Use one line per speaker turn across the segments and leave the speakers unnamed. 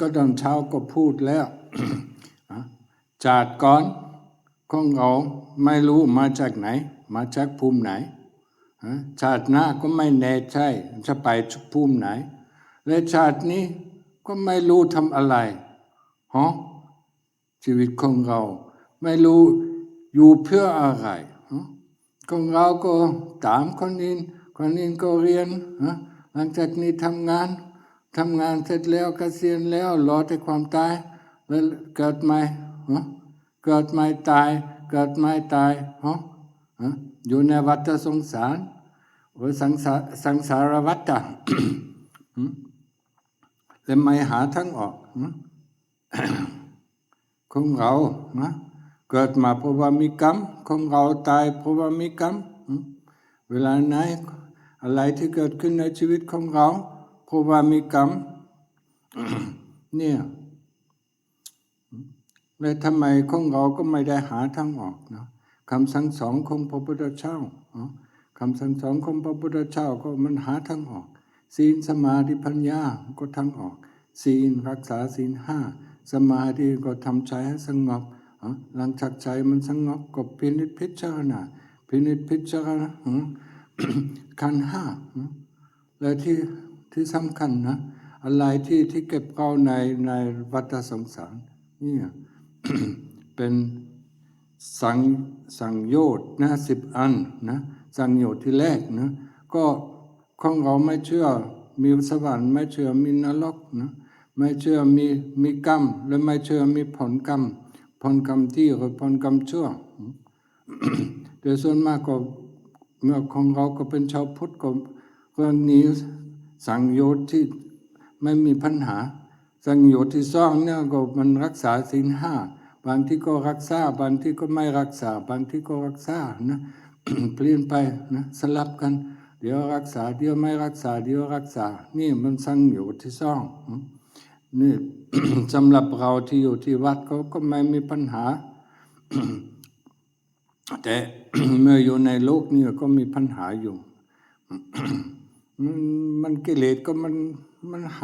ก็ตอนเช้าก็พูดแล้ว ชาติก่อนของเราไม่รู้มาจากไหนมาจากภูมิไหนชาติหน้าก็ไม่แน่ใจจะไปภูมิไหนและชาตินี้ก็ไม่รู้ทำอะไรชีวิตของเราไม่รู้อยู่เพื่ออะไรของเราก็ตามคนอื่นก็เรียนหลังจากนี้ทำงานเสร็จแล้วเกษียณแล้วรอแต่ความตายแล้วเกิดใหม่ตายอยู่ในวัฏสงสารหรือสังสารวัฏและไม่หาทางออกของเราเกิดมาเพราะว่ามีกรรมของเราตายเพราะว่ามีกรรมเวลาไหนอะไรที่เกิดขึ้นในชีวิตของเราเพราะว่ามีกรรมเนี่ยและทำไมของเราก็ไม่ได้หาทางออกนะคำสั่งสอนของพระพุทธเจ้าคำสั่งสอนของพระพุทธเจ้าก็มันหาทางออกศีลสมาธิปัญญาก็ทางออกศีลรักษาศีล5สมาธิก็ทำใจให้สงบหลังจากใจมันสงบก็พินิจพิจารณาขันธ์5และที่สำคัญนะอะไรที่เก็บเก่าในวัฏสงสารนี่ เป็นสังโยชน์นะ10 อันนะสังโยชน์ที่แรกนะก็ของเราไม่เชื่อมีสวรรค์ไม่เชื่อมีนรกนะไม่เชื่อมีกรรมและไม่เชื่อมีผลกรรมดีหรือผลกรรมชั่ว โดยส่วนมากก็เมื่อของเราก็เป็นชาวพุทธก็เรื่องนี้สังโยชน์ที่ไม่มีปัญหาสังโยชน์ที่2เนี่ยก็มันรักษาศีล5บางที่ก็รักษาบางที่ก็ไม่รักษาบางที่ก็รักษานะ เปลี่ยนไปนะสลับกันเดี๋ยวรักษาเดี๋ยวไม่รักษาเดี๋ยวรักษานี่มันสังโยชน์ที่2นี่ สำหรับเราที่อยู่ที่วัดก็ไม่มีปัญหา แต่ เมื่ออยู่ในโลกนี้ก็มีปัญหาอยู่ มันกิเลสก็มันห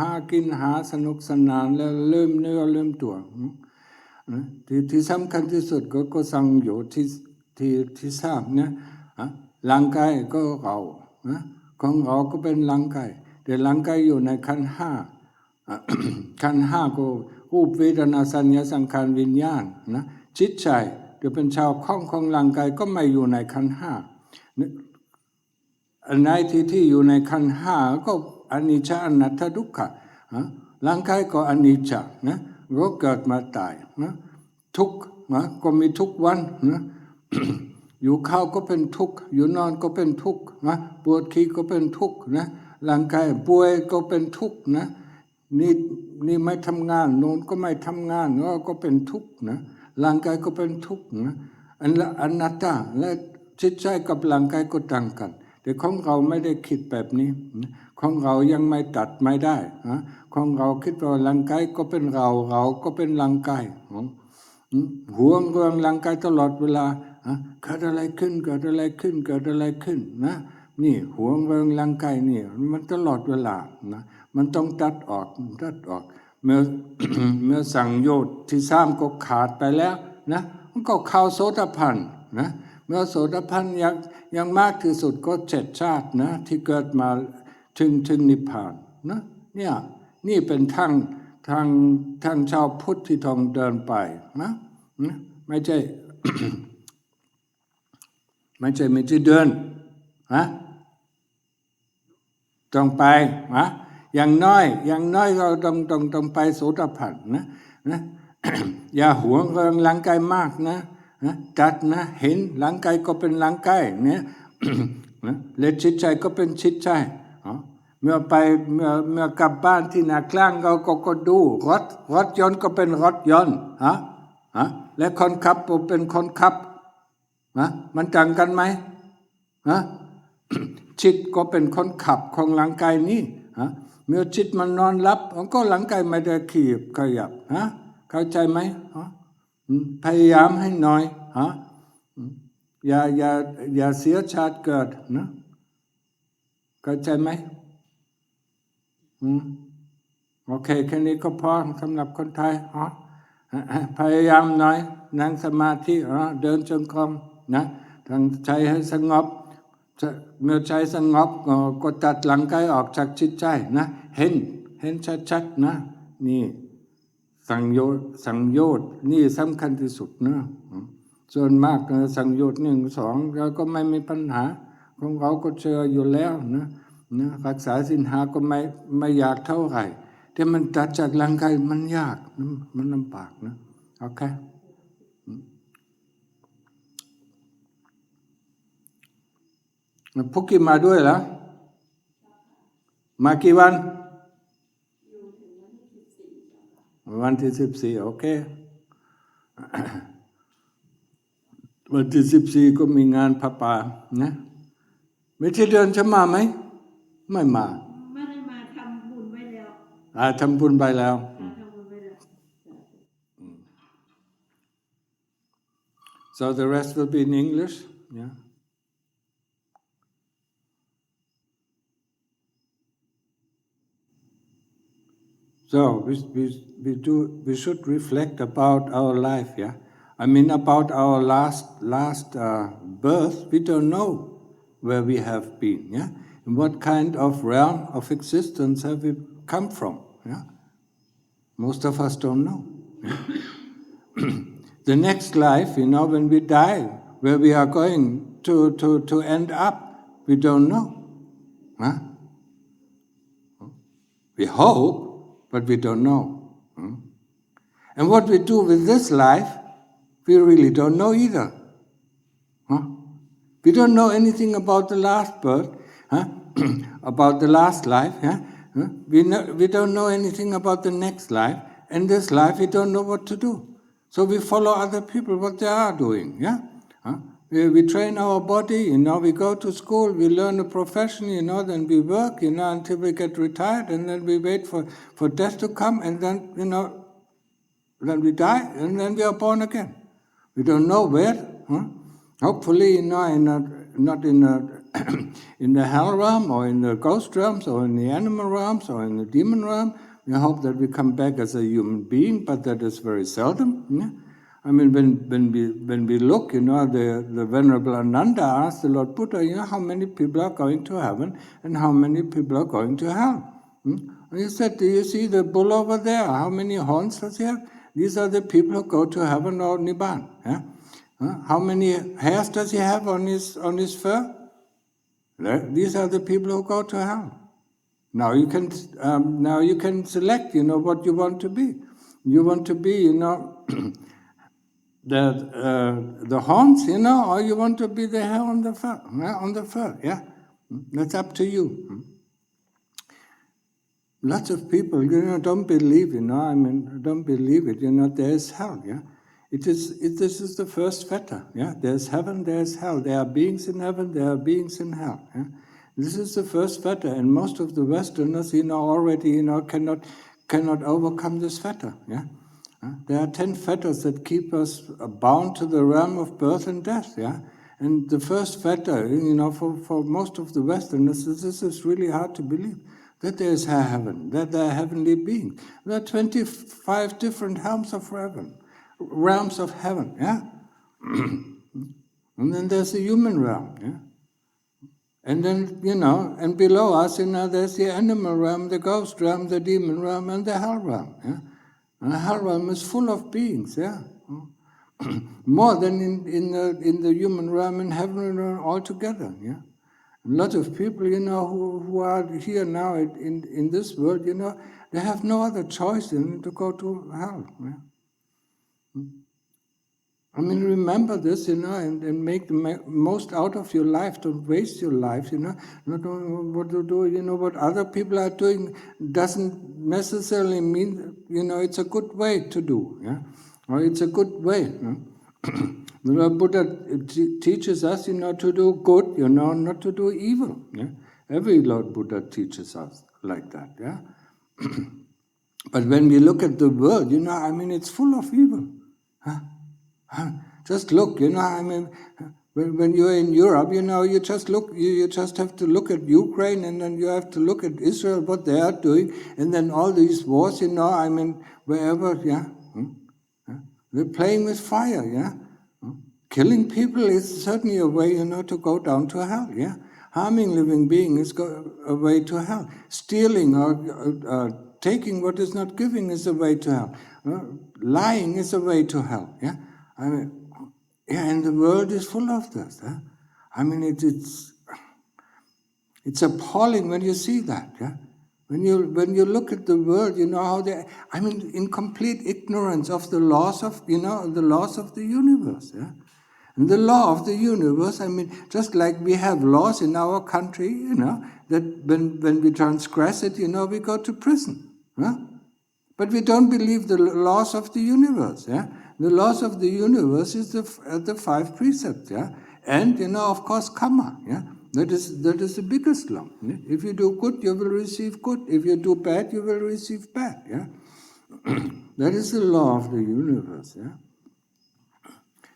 ากินหาสนุกสนานแล้วเริ่มเนื้อเริ่มตัวที่สำคัญที่สุดก็สังโยชน์ที่ทราบนะร่างกายก็เราของเราก็เป็นร่างกายแต่ร่างกายอยู่ในขันธ์5ขันธ์5ก็รูปเวทนาสัญญาสังขารวิญญาณนะจิตใจจะเป็นชาวของร่างกายก็ไม่อยู่ในขันธ์5อันไหนที่อยู่ในขันธ์5ก็อนิจจอนัตถทุกขะร่างกายก็อนิจจนะก็เกิดมาตายนะทุกข์นะก็มีทุกวันนะ อยู่เข้าก็เป็นทุกข์อยู่นอนก็เป็นทุกข์นะปวดขี้ก็เป็นทุกข์นะร่างกายป่วยก็เป็นทุกข์นะนี่ไม่ทำงานโน้นก็ไม่ทำงานก็เป็นทุกข์นะร่างกายก็เป็นทุกข์นะอนัตตาและจิตใจกับร่างกายก็ต่างกันแต่ของเราไม่ได้คิดแบบนี้ของเรายังไม่ตัดไม่ได้ของเราคิดว่าร่างกายก็เป็นเราก็เป็นร่างกายห่วงเรื่องร่างกายตลอดเวลาเกิดอะไรขึ้นนะนี่ห่วงเรื่องร่างกายนี่มันตลอดเวลานะมันต้องตัดออกเมื่อสังโยชน์ที่3ก็ขาดไปแล้วนะมันก็เข้าโสดาปันนะเมื่อโสดาปันยังมากที่สุดก็7 ชาตินะที่เกิดมาถึงนิพพานนะเนี่ยนี่เป็นทางชาวพุทธที่ต้องเดินไปนะไม่ใช่ ไม่ใช่เดินต้องไปอย่างน้อยเราต้องไปโสดาปันนะ อย่าหวงเรื่องร่างกายมากนะจัดนะเห็นร่างกายก็เป็นร่างกายเนี่ย และจิตใจก็เป็นจิตใจเมื่อกลับบ้านที่นากลางเราก็ดูรถยนต์ก็เป็นรถยนต์และคนขับก็เป็นคนขับมันต่างกันไหมจิตก็เป็นคนขับของร่างกายนี้เมื่อจิตมันนอนหลับก็ร่างกายไม่ได้ขยับเข้าใจไหมพยายามให้หน่อยอย่าเสียชาติเกิดนะเข้าใจไหม โอเคแค่นี้ก็พอสำหรับคนไทยพยายามหน่อยนั่งสมาธิเดินจงกรมนะทั้งใจให้สงบเมื่อใจสงบก็ตัดหลังกายออกจากจิตใจนะเห็นชัดๆนะนี่สังโยชน์นี่สำคัญที่สุดนะส่วนมากสังโยชน์1 2เราก็ไม่มีปัญหาของเราก็เจออยู่แล้วนะรักษาศีล 5ก็ไม่ยากเท่าไหร่แต่มันตัดจากร่างกายมันยากมันลำบากนะโอเคพุกกี้มาด้วยเหรอมากี่วันวันที่14โอเควันที่14ก็มีงานพระป่านะไม่ใช่เดือนจะมาไหมไม่ได้มาทำบุญไว้แล้วทำบุญไปแล้ว So the rest will be in English yeah So we should reflect about our life, yeah. I mean about our last birth. We don't know where we have been, yeah. In what kind of realm of existence have we come from, yeah. Most of us don't know. Yeah? The next life, when we die, where we are going to end up, we don't know, huh? We hope. But we don't know. And what we do with this life, we really don't know either. We don't know anything about the last birth, about the last life. We don't know anything about the next life. And this life, we don't know what to do. So we follow other people, what they are doing. Yeah? We train our body, we go to school, we learn a profession, then we work, until we get retired, and then we wait for death to come, and then, then we die, and then we are born again. We don't know where. Hopefully, not in the hell realm, or in the ghost realms, or in the animal realms, or in the demon realm. We hope that we come back as a human being, but that is very seldom. Yeah? I mean, when we look, the Venerable Ananda asked the Lord Buddha, how many people are going to heaven and how many people are going to hell? And he said, do you see the bull over there? How many horns does he have? These are the people who go to heaven or Nibbana. Yeah? How many hairs does he have on his fur? These are the people who go to hell. Now you can select, what you want to be. You want to be, the horns, or you want to be the hair on the fur, yeah? That's up to you. Lots of people, don't believe, don't believe it, there is hell, yeah? This is the first fetter, yeah? There's heaven, there's hell. There are beings in heaven, there are beings in hell, yeah? This is the first fetter, and most of the Westerners, already, cannot overcome this fetter, yeah? There are 10 fetters that keep us bound to the realm of birth and death, yeah? And the first fetter, for most of the Westerners, this is really hard to believe, that there is heaven, that there are heavenly beings. There are 25 different realms of heaven, yeah? And then there's the human realm, yeah? And then, and below us, there's the animal realm, the ghost realm, the demon realm, and the hell realm, yeah? And the hell realm is full of beings, yeah? More than in the human realm and heaven realm altogether, yeah? A lot of people, who are here now in this world, they have no other choice than to go to hell, yeah? I mean, remember this, and make the most out of your life. Don't waste your life, Not what to do, what other people are doing doesn't necessarily mean, it's a good way to do, yeah? Or it's a good way, yeah? The Lord Buddha teaches us, to do good, not to do evil, yeah? Every Lord Buddha teaches us like that, yeah? But when we look at the world, it's full of evil, huh? Just look, When you're in Europe, you just look. You just have to look at Ukraine, and then you have to look at Israel, what they are doing, and then all these wars. Wherever, they're playing with fire. Killing people is certainly a way, to go down to hell. Harming living beings is a way to hell. Stealing or taking what is not giving is a way to hell. Lying is a way to hell. And the world is full of this. It's appalling when you see that. When you look at the world, how they. In complete ignorance of the laws of the universe. And the law of the universe. Just like we have laws in our country, that when we transgress it, we go to prison. But we don't believe the laws of the universe. The laws of the universe is the 5 precepts. And of course, karma. That is the biggest law. If you do good, you will receive good. If you do bad, you will receive bad. That is the law of the universe.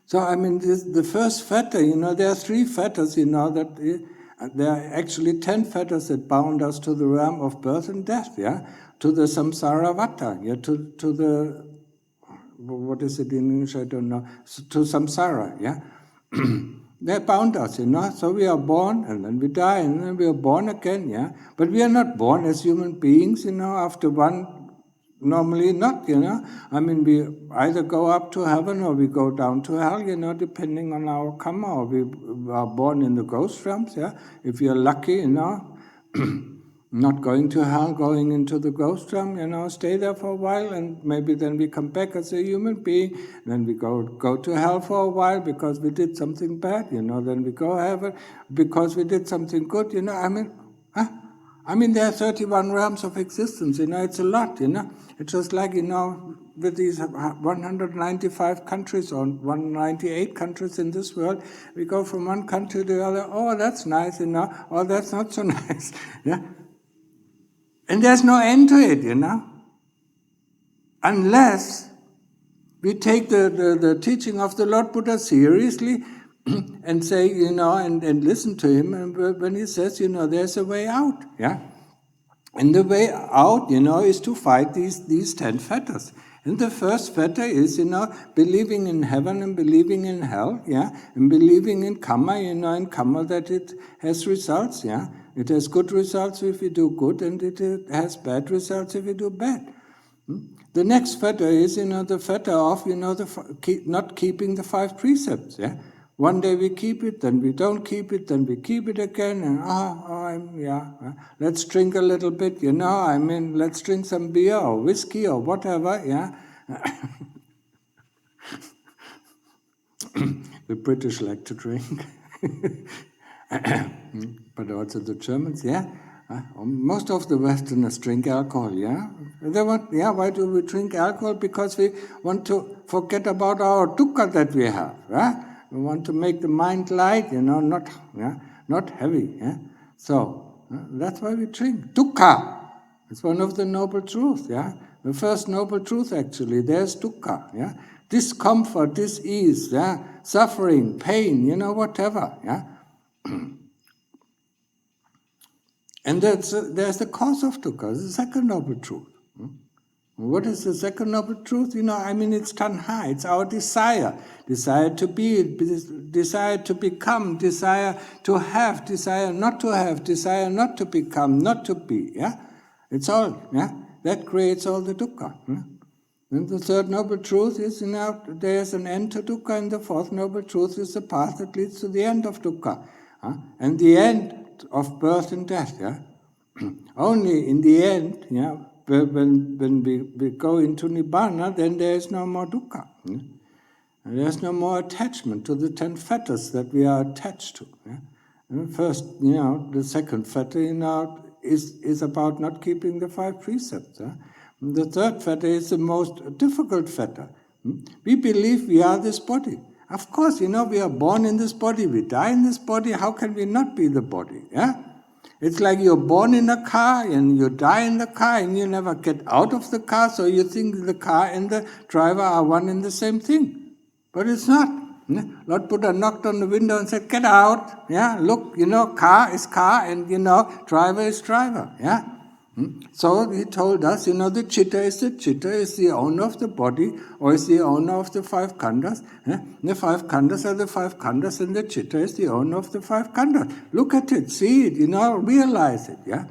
So the first fetter. There are 3 fetters. That there are actually 10 fetters that bound us to the realm of birth and death. To the samsara vata. To the what is it in English? I don't know. To samsara. They bound us, So we are born, and then we die, and then we are born again, But we are not born as human beings, after one. Normally not, we either go up to heaven or we go down to hell, depending on our karma. Or we are born in the ghost realms, If you're lucky, not going to hell, going into the ghost realm, stay there for a while, and maybe then we come back as a human being. Then we go to hell for a while because we did something bad, Then we go heaven because we did something good, there are 31 realms of existence, it's a lot, It's just like, with these 195 countries or 198 countries in this world, we go from one country to the other, oh, that's nice, oh, that's not so nice, And there's no end to it, Unless we take the teaching of the Lord Buddha seriously and say, and listen to him, and when he says, there's a way out, And the way out, is to fight these 10 fetters. And the first fetter is, believing in heaven and believing in hell, and believing in karma, and karma that it has results, It has good results if you do good, and it has bad results if you do bad. The next fetter is, the fetter of, not keeping the 5 precepts, One day we keep it, then we don't keep it, then we keep it again, and let's drink a little bit, let's drink some beer or whiskey or whatever, The British like to drink, but also the Germans, most of the Westerners drink alcohol, They want, why do we drink alcohol? Because we want to forget about our dukkha that we have, We want to make the mind light, not heavy. So that's why we drink. Dukkha. It's one of the noble truths. The first noble truth actually. There's dukkha. Discomfort, dis-ease, suffering, pain, whatever. And there's the cause of dukkha. It's the second noble truth. What is the second noble truth? It's tanha, it's our desire. Desire to be, desire to become, desire to have, desire not to become, not to be. It's all, that creates all the dukkha. And the third noble truth is, there's an end to dukkha, and the fourth noble truth is the path that leads to the end of dukkha. And the end of birth and death. Only in the end, when we go into Nibbana, then there is no more dukkha. There's no more attachment to the 10 fetters that we are attached to. First, the second fetter, is about not keeping the 5 precepts. The third fetter is the most difficult fetter. We believe we are this body. Of course, we are born in this body, we die in this body. How can we not be the body? It's like you're born in a car and you die in the car and you never get out of the car, so you think the car and the driver are one and the same thing. But it's not. Lord Buddha knocked on the window and said, get out. Yeah, look, car is car and, driver is driver. Yeah. So he told us, the chitta is the owner of the body or is the owner of the 5 khandhas. The 5 khandhas are the 5 khandhas and the chitta is the owner of the 5 khandhas. Look at it, see it, realize it, yeah.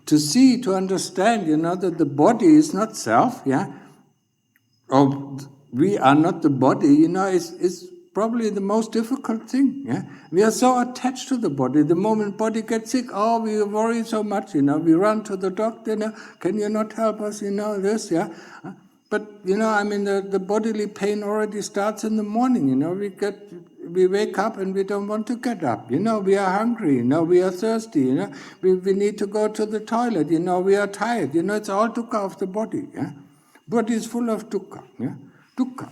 To see, to understand, that the body is not self, yeah, or we are not the body, is probably the most difficult thing. Yeah, we are so attached to the body. The moment body gets sick, we worry so much. We run to the doctor. Can you not help us? This. Yeah, but the bodily pain already starts in the morning. We wake up and we don't want to get up. We are hungry. We are thirsty. We need to go to the toilet. We are tired. It's all dukkha of the body. Yeah, body is full of dukkha. Yeah, dukkha.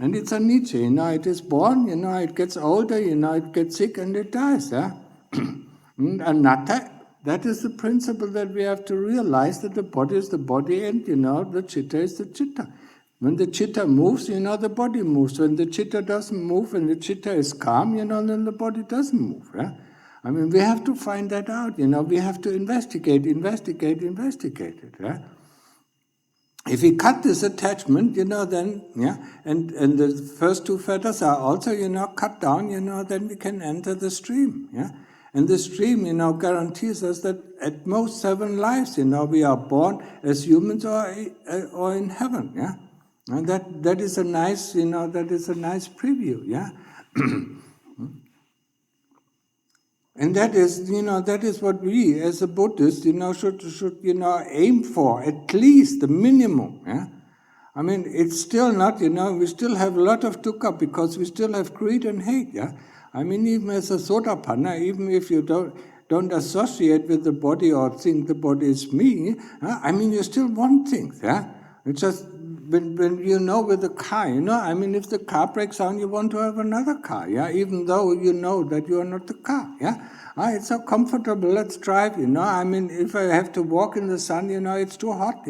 And it's a anicca, it is born, it gets older, it gets sick and it dies. Yeah? Anatta, that is the principle that we have to realize, that the body is the body and, the chitta is the chitta. When the chitta moves, the body moves. When the chitta doesn't move, when the chitta is calm, then the body doesn't move. Yeah? We have to find that out, we have to investigate it. Yeah? If we cut this attachment, then, yeah, and the first 2 fetters are also, cut down, then we can enter the stream, yeah. And the stream, guarantees us that at most 7 lives, we are born as humans or in heaven, yeah. And that is a nice, preview, yeah. And that is what we as a Buddhist, should aim for, at least the minimum. Yeah? It's still not, we still have a lot of dukkha because we still have greed and hate. Yeah, even as a Sotapanna, even if you don't associate with the body or think the body is me, you still want things. Yeah, it's just when with the car, if the car breaks down, you want to have another car, yeah, even though you know that you are not the car, yeah. It's so comfortable, let's drive, if I have to walk in the sun, it's too hot,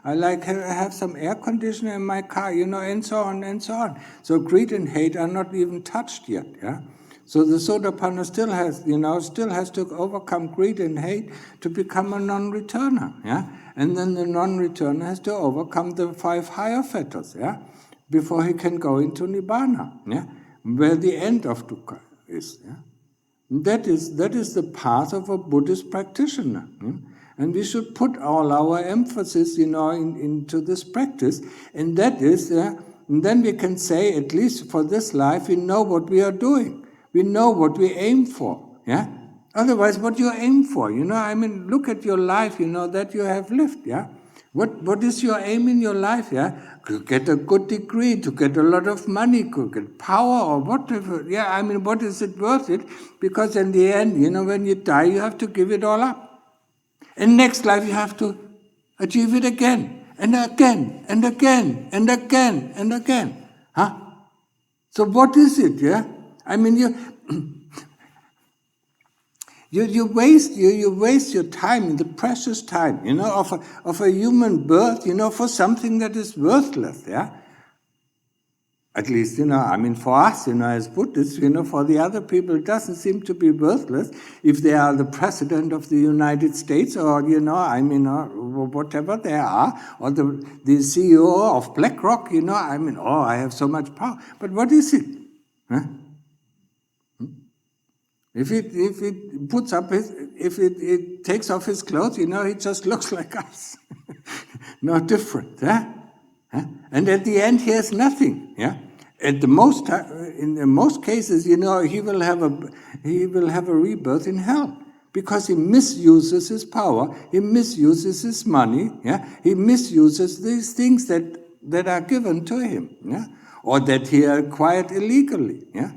I like have some air conditioner in my car, and so on and so on. So greed and hate are not even touched yet, yeah. So the Sotapanna still has to overcome greed and hate to become a non-returner, yeah. And then the non-returner has to overcome the 5 higher fetters, yeah, before he can go into Nibbana, yeah, where the end of dukkha is, yeah. That is the path of a Buddhist practitioner, yeah? And we should put all our emphasis, into this practice, and that is, and then we can say, at least for this life, we know what we are doing, we know what we aim for, yeah. Otherwise, what you aim for, look at your life, that you have lived, yeah. What is your aim in your life, yeah? To get a good degree, to get a lot of money, to get power or whatever, yeah. What is it worth it? Because in the end, when you die, you have to give it all up. And next life, you have to achieve it again, and again, and again, and again, and again. Huh? So what is it, yeah? You waste your time, the precious time, of a human birth, for something that is worthless, yeah. At least, for us, as Buddhists, for the other people, it doesn't seem to be worthless if they are the president of the United States or, whatever they are, or the CEO of BlackRock, I have so much power. But what is it? Huh? If it takes off his clothes, he just looks like us. No different, huh? And at the end, he has nothing, yeah. In the most cases, he will have a rebirth in hell because he misuses his power, he misuses his money, yeah. He misuses these things that are given to him, yeah, or that he acquired illegally, yeah.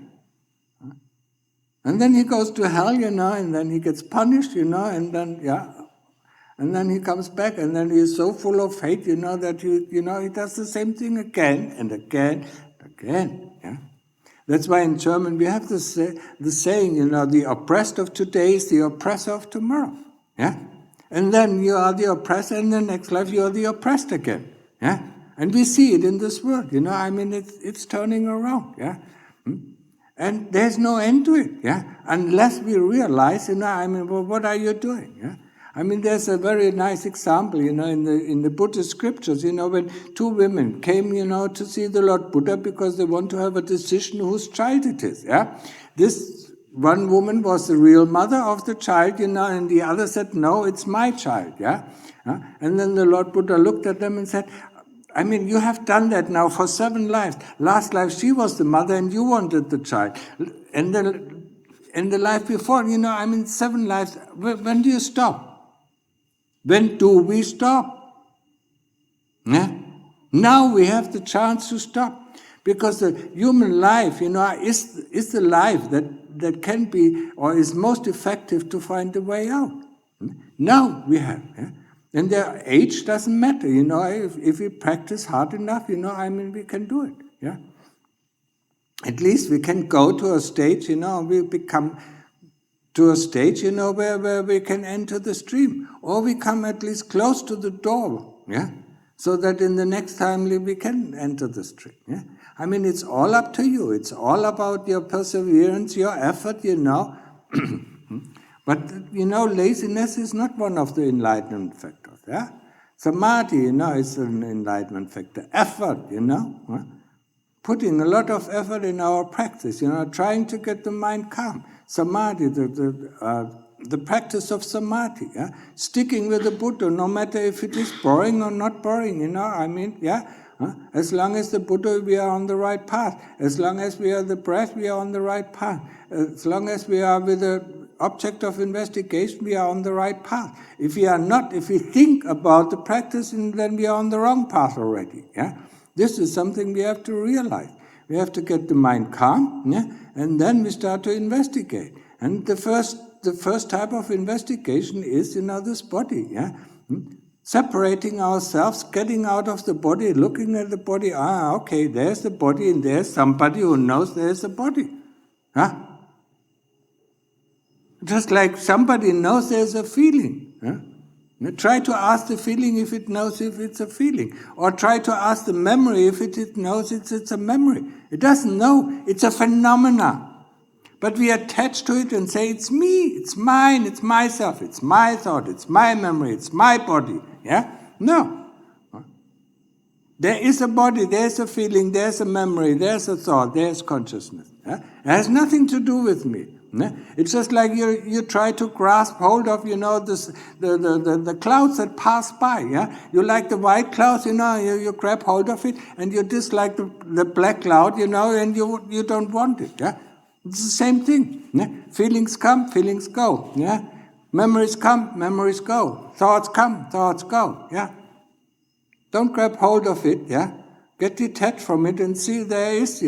And then he goes to hell, and then he gets punished, and then, yeah. And then he comes back, and then he is so full of hate, that he does the same thing again and again and again, yeah. That's why in German we have the saying, the oppressed of today is the oppressor of tomorrow, yeah. And then you are the oppressor, and the next life you are the oppressed again, yeah. And we see it in this world, I mean, it's turning around, yeah. And there's no end to it, yeah, unless we realize, I mean, well, what are you doing, yeah? I mean, there's a very nice example, in the Buddhist scriptures, when two women came, to see the Lord Buddha because they want to have a decision whose child it is, yeah. This one woman was the real mother of the child, and the other said, no, it's my child, yeah. And then the Lord Buddha looked at them and said, I mean, you have done that now for 7 lives. Last life she was the mother and you wanted the child. And then in the life before, I mean, 7 lives. When do you stop? When do we stop? Yeah? Now we have the chance to stop. Because the human life, is the life that can be or is most effective to find a way out. Now we have. Yeah? And their age doesn't matter, if we practice hard enough, I mean, we can do it, yeah. At least we can go to a stage, we become to a stage, where we can enter the stream, or we come at least close to the door, yeah, so that in the next time we can enter the stream, yeah. I mean, it's all up to you. It's all about your perseverance, your effort, But, laziness is not one of the enlightenment factors, yeah? Samadhi, is an enlightenment factor. Effort, putting a lot of effort in our practice, trying to get the mind calm. Samadhi, the practice of samadhi, yeah? Sticking with the Buddha, no matter if it is boring or not boring, I mean, yeah? As long as the Buddha, we are on the right path. As long as we are the breath, we are on the right path. As long as we are with the object of investigation, we are on the right path. If we are not, if we think about the practice, then we are on the wrong path already. Yeah, this is something we have to realize. We have to get the mind calm, yeah? And then we start to investigate. And the first type of investigation is, this body. Yeah, separating ourselves, getting out of the body, looking at the body. Okay, there's the body, and there's somebody who knows there's a body. Huh? Just like somebody knows there's a feeling. Huh? Try to ask the feeling if it knows if it's a feeling. Or try to ask the memory if it knows it's a memory. It doesn't know. It's a phenomena. But we attach to it and say, it's me, it's mine, it's myself, it's my thought, it's my memory, it's my body. Yeah? No. There is a body, there's a feeling, there's a memory, there's a thought, there's consciousness. Yeah? It has nothing to do with me. It's just like you try to grasp hold of, the clouds that pass by, yeah? You like the white clouds, you grab hold of it, and you dislike the black cloud, and you don't want it, yeah? It's the same thing, yeah? Feelings come, feelings go, yeah? Memories come, memories go. Thoughts come, thoughts go, yeah? Don't grab hold of it, yeah? Get detached from it and see there is,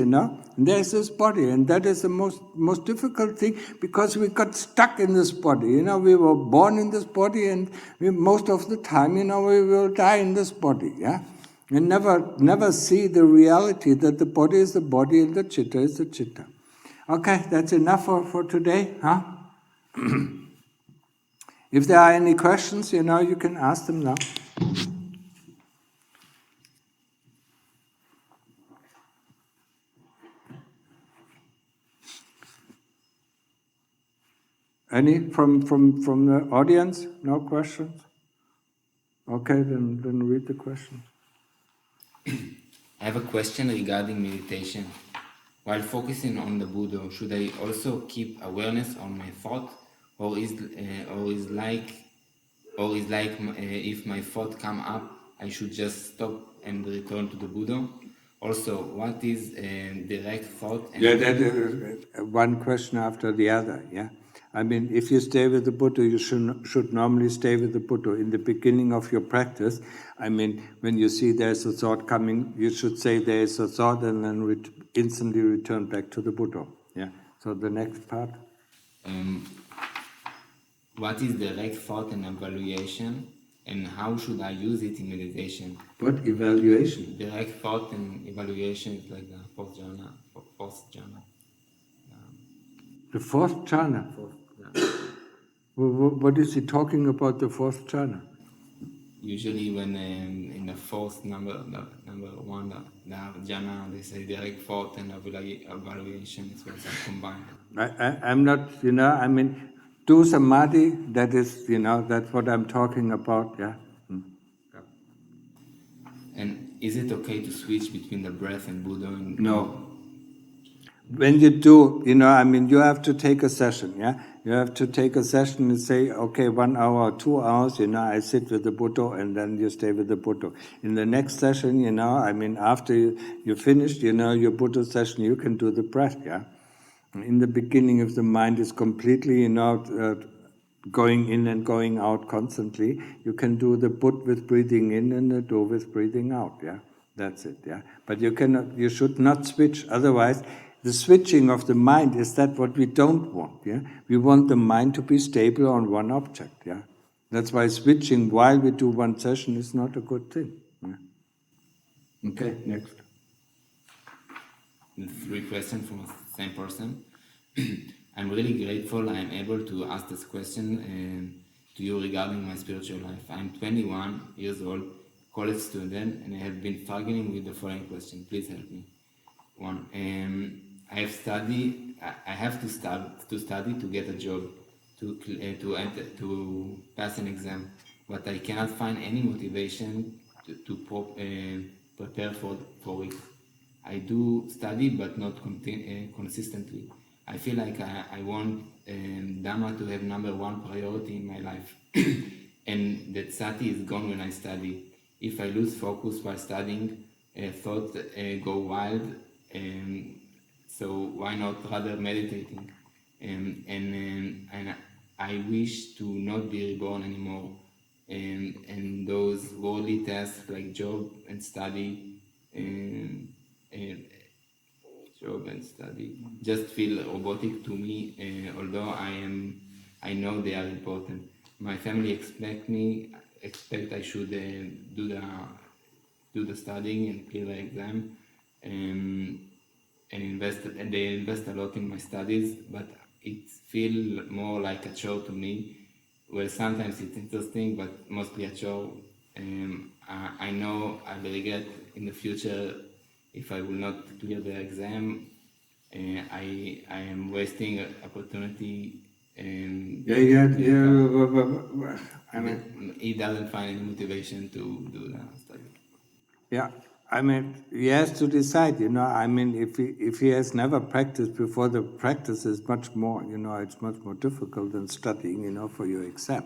there's this body, and that is the most difficult thing, because we got stuck in this body. We were born in this body, and most of the time, we will die in this body, yeah? And never see the reality that the body is the body and the chitta is the chitta. Okay, that's enough for today, huh? If there are any questions, you can ask them now. Any from the audience? No questions? Okay, then read the question.
I have a question regarding meditation. While focusing on the Buddha, should I also keep awareness on my thought, or is like if my thought come up, I should just stop and return to the Buddha? Also, what is direct thought?
Yeah, that is one question after the other. Yeah, I mean, if you stay with the Buddha, you should normally stay with the Buddha in the beginning of your practice. I mean, when you see there's a thought coming, you should say there is a thought, and then instantly return back to the Buddha. Yeah. So the next part.
What is direct thought and evaluation, and how should I use it in meditation?
What evaluation?
Direct thought and evaluation is like the fourth jhana.
The fourth jhana? What is he talking about, the fourth jhana?
Usually when in the fourth number number one, the jhana, they say direct thought and evaluation, so it's combined.
I'm not, I mean, do samadhi, that is, that's what I'm talking about, yeah.
And is it okay to switch between the breath and Buddha?
No. When you do, I mean, you have to take a session, yeah? You have to take a session and say, okay, 1 hour, 2 hours, I sit with the Buddha, and then you stay with the Buddha. In the next session, I mean, after you finished, your Buddha session, you can do the breath, yeah? In the beginning, if the mind is completely, going in and going out constantly, you can do the Buddha with breathing in and the Do with breathing out, yeah? That's it, yeah? But you should not switch, otherwise, the switching of the mind is that what we don't want, yeah? We want the mind to be stable on one object, yeah? That's why switching while we do one session is not a good thing. Yeah? Okay, next.
3 questions from the same person. I'm really grateful I'm able to ask this question to you regarding my spiritual life. I'm 21 years old, college student, and I have been struggling with the following question. Please help me. 1. I have to study to get a job, to pass an exam, but I cannot find any motivation to prepare for it. I do study, but not consistently. I feel like I want Dhamma to have number 1 priority in my life, and that sati is gone when I study. If I lose focus while studying, thoughts go wild. So why not rather meditating? And I wish to not be reborn anymore. And those worldly tasks like job and study, job and study just feel robotic to me. Although I know they are important. My family expect I should do the studying and clear the exam. And they invest a lot in my studies, but it feels more like a chore to me. Well, sometimes it's interesting, but mostly a chore. I know I will regret in the future if I will not clear the exam. I am wasting an opportunity.
Yeah. I mean,
he doesn't find any motivation to do the study.
Yeah, I mean, he has to decide, I mean, if he has never practiced before, the practice is much more, it's much more difficult than studying, for your exam.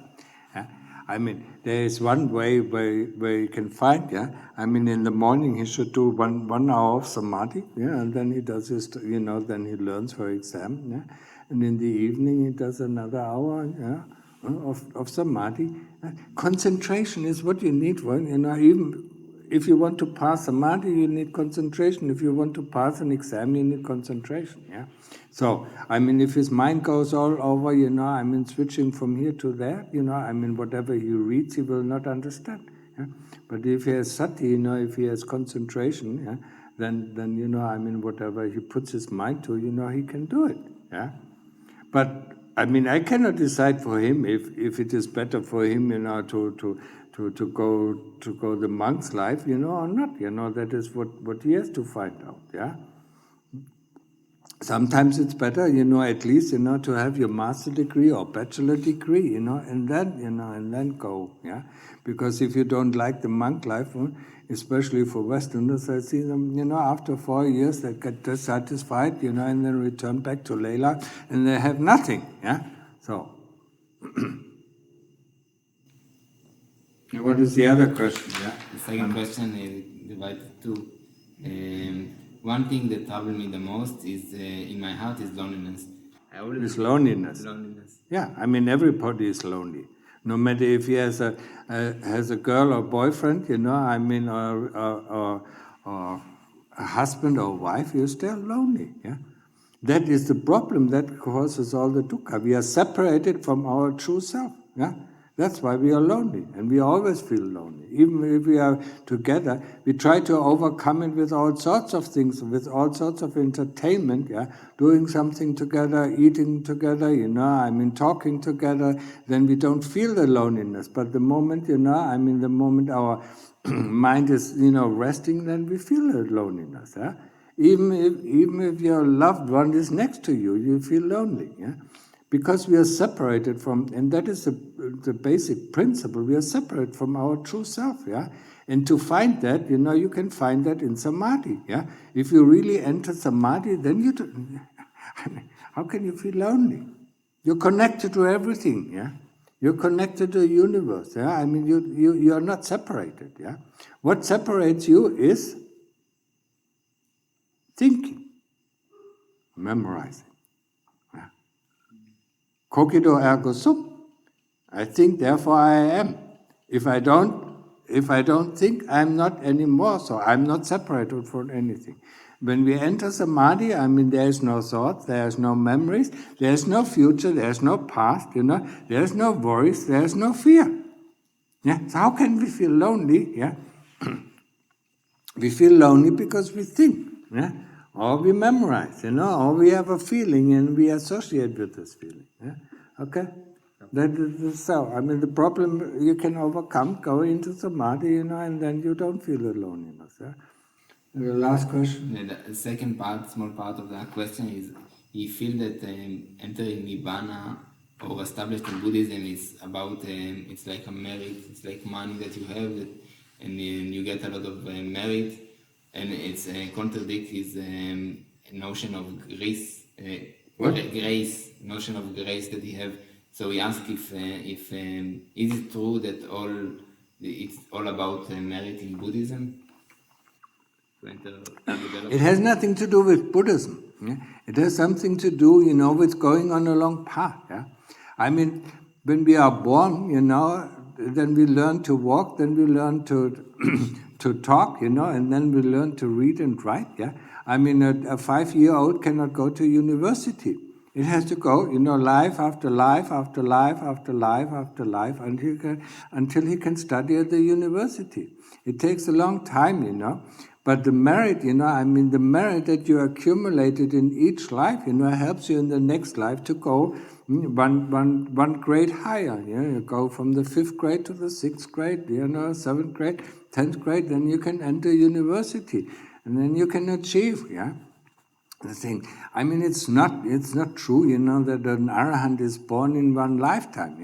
Yeah? I mean, there is one way where you can find, yeah. I mean, in the morning he should do one hour of samadhi, yeah, and then he does his, then he learns for exam, yeah. And in the evening he does another hour, yeah, of samadhi. Concentration is what you need for, even. If you want to pass samadhi, you need concentration. If you want to pass an exam, you need concentration. Yeah. So, I mean, if his mind goes all over, I mean, switching from here to there, I mean, whatever he reads, he will not understand. Yeah? But if he has sati, if he has concentration, yeah, then I mean, whatever he puts his mind to, he can do it. Yeah. But I mean, I cannot decide for him if it is better for him, to go the monk's life, or not. That is what he has to find out. Yeah. Sometimes it's better, at least, to have your master degree or bachelor degree, and then go. Yeah. Because if you don't like the monk life, especially for Westerners, I see them, after 4 years they get dissatisfied, and then return back to Leila, and they have nothing. Yeah. So. What is the other question? Yeah.
The second question is divided to. One thing that troubles me the most is in my heart is loneliness.
It's loneliness. Yeah, I mean, everybody is lonely. No matter if he has a girl or boyfriend, I mean, or a husband or wife, you're still lonely. Yeah, that is the problem that causes all the dukkha. We are separated from our true self. Yeah. That's why we are lonely, and we always feel lonely. Even if we are together, we try to overcome it with all sorts of things, with all sorts of entertainment, doing something together, eating together, talking together, then we don't feel the loneliness. But the moment, the moment our mind is, resting, then we feel the loneliness. Even if your loved one is next to you, you feel lonely. Because we are separated from, and that is the basic principle, we are separate from our true self, And to find that, you can find that in Samadhi, If you really enter Samadhi, then how can you feel lonely? You're connected to everything, You're connected to the universe, you are not separated, What separates you is thinking, memorizing. Cogito ergo sum. I think, therefore I am. If I don't think, I'm not anymore. So I'm not separated from anything. When we enter Samadhi, there is no thoughts, there is no memories, there is no future, there is no past, there is no worries, there is no fear. So how can we feel lonely? We feel lonely because we think, or we memorize, or we have a feeling and we associate with this feeling. Okay? That is so. The problem you can overcome, go into Samadhi, and then you don't feel the loneliness. The last question?
The second part, small part of that question is, you feel that entering Nibbana or established in Buddhism is about, it's like a merit, it's like money that you have, and you get a lot of merit, and it's contradict his notion of grace, notion of grace that he have. So we ask if is it true that it's all about merit in Buddhism?
It has nothing to do with Buddhism. It has something to do, with going on a long path. When we are born, then we learn to walk, then we learn to talk, and then we learn to read and write. A 5-year-old cannot go to university. It has to go, life after life after life after life after life until he can study at the university. It takes a long time, But the merit, the merit that you accumulated in each life, helps you in the next life to go one grade higher. You go from the 5th grade to the 6th grade, 7th grade, 10th grade, then you can enter university, and then you can achieve, the thing. It's not true, that an arahant is born in one lifetime,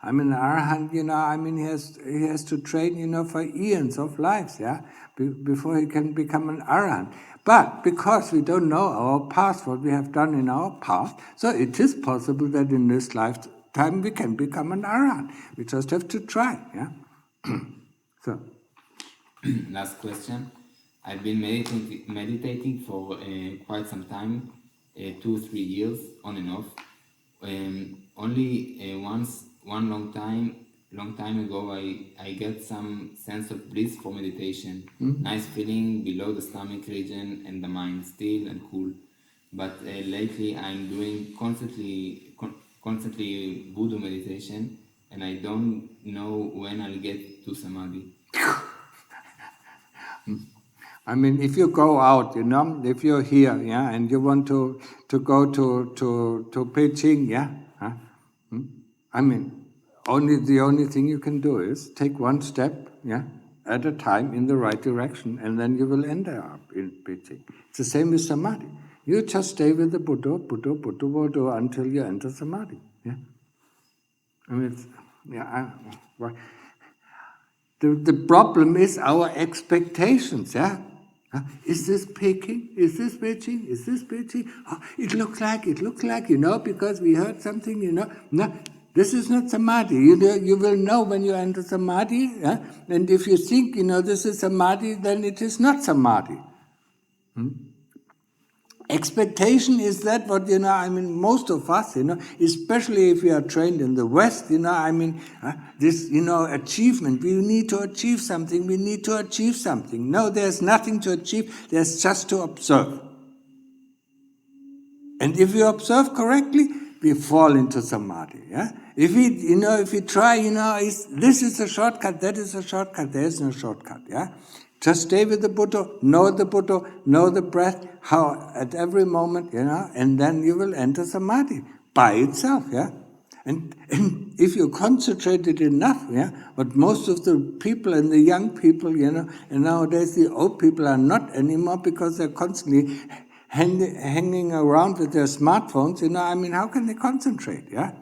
An arahant, he has to train, for eons of lives, before he can become an arahant. But because we don't know our past, what we have done in our past, so it is possible that in this lifetime we can become an arahant. We just have to try, So.
Last question. I've been meditating for quite some time, 2-3 years, on and off. Only one long time ago, I get some sense of bliss for meditation. Nice feeling below the stomach region and the mind still and cool. But lately, I'm doing constantly Buddha meditation, and I don't know when I'll get to Samadhi.
If you go out, if you're here, and you want to go to Beijing, the only thing you can do is take one step, at a time in the right direction, and then you will end up in Beijing. It's the same with Samadhi. You just stay with the Buddha, until you enter Samadhi. The problem is our expectations, Is this Peking? Is this Beijing? Is this Beijing? Oh, it looks like, because we heard something, No, this is not Samadhi. You will know when you enter Samadhi, and if you think, this is Samadhi, then it is not Samadhi. Expectation is that what, most of us, especially if we are trained in the West, this, achievement, we need to achieve something, No, there's nothing to achieve, there's just to observe. And if you observe correctly, we fall into Samadhi, If we try, this is a shortcut, that is a shortcut, there is no shortcut, yeah? Just stay with the Buddha, know the breath, how at every moment, and then you will enter samadhi by itself, yeah? And if you concentrate it enough, yeah, but most of the people and the young people, and nowadays the old people are not anymore because they're constantly hanging around with their smartphones, how can they concentrate, yeah?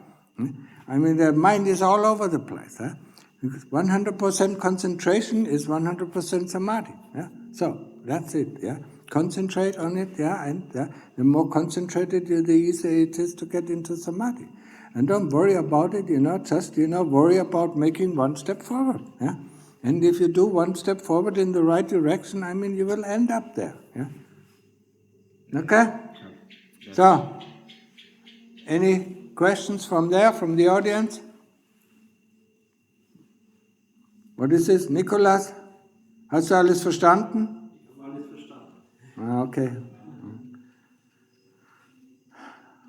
Their mind is all over the place, huh? Because 100% concentration is 100% samadhi, yeah? So, that's it, yeah? Concentrate on it, yeah, and the more concentrated the easier it is to get into samadhi. And don't worry about it, just, worry about making one step forward, yeah? And if you do one step forward in the right direction, you will end up there, yeah? Okay? So, any questions from the audience? What is this? Nicolas? Hast du alles verstanden?
Ich habe alles verstanden.
Okay.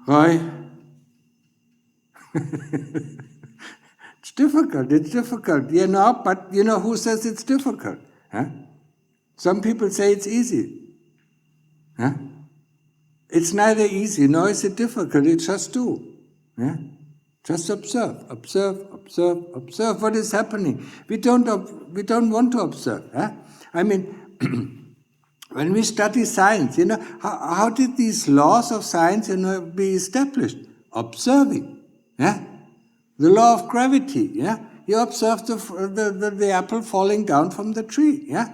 Roy? It's difficult, but who says it's difficult? Huh? Some people say it's easy. Huh? It's neither easy nor is it difficult, it's just do. Yeah? Just observe what is happening. We don't want to observe. Huh? When we study science, how did these laws of science, be established? Observing. Yeah? The law of gravity. Yeah? You observe the apple falling down from the tree. Yeah?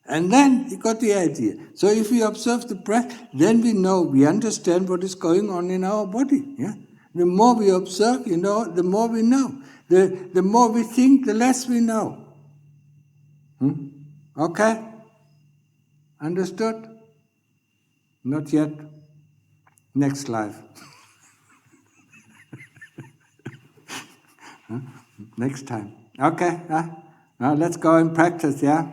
And then you got the idea. So if we observe the breath, then we understand what is going on in our body. Yeah? The more we observe, the more we know. The more we think, the less we know. Okay? Understood? Not yet. Next life. Next time. Okay? Now let's go and practice, yeah?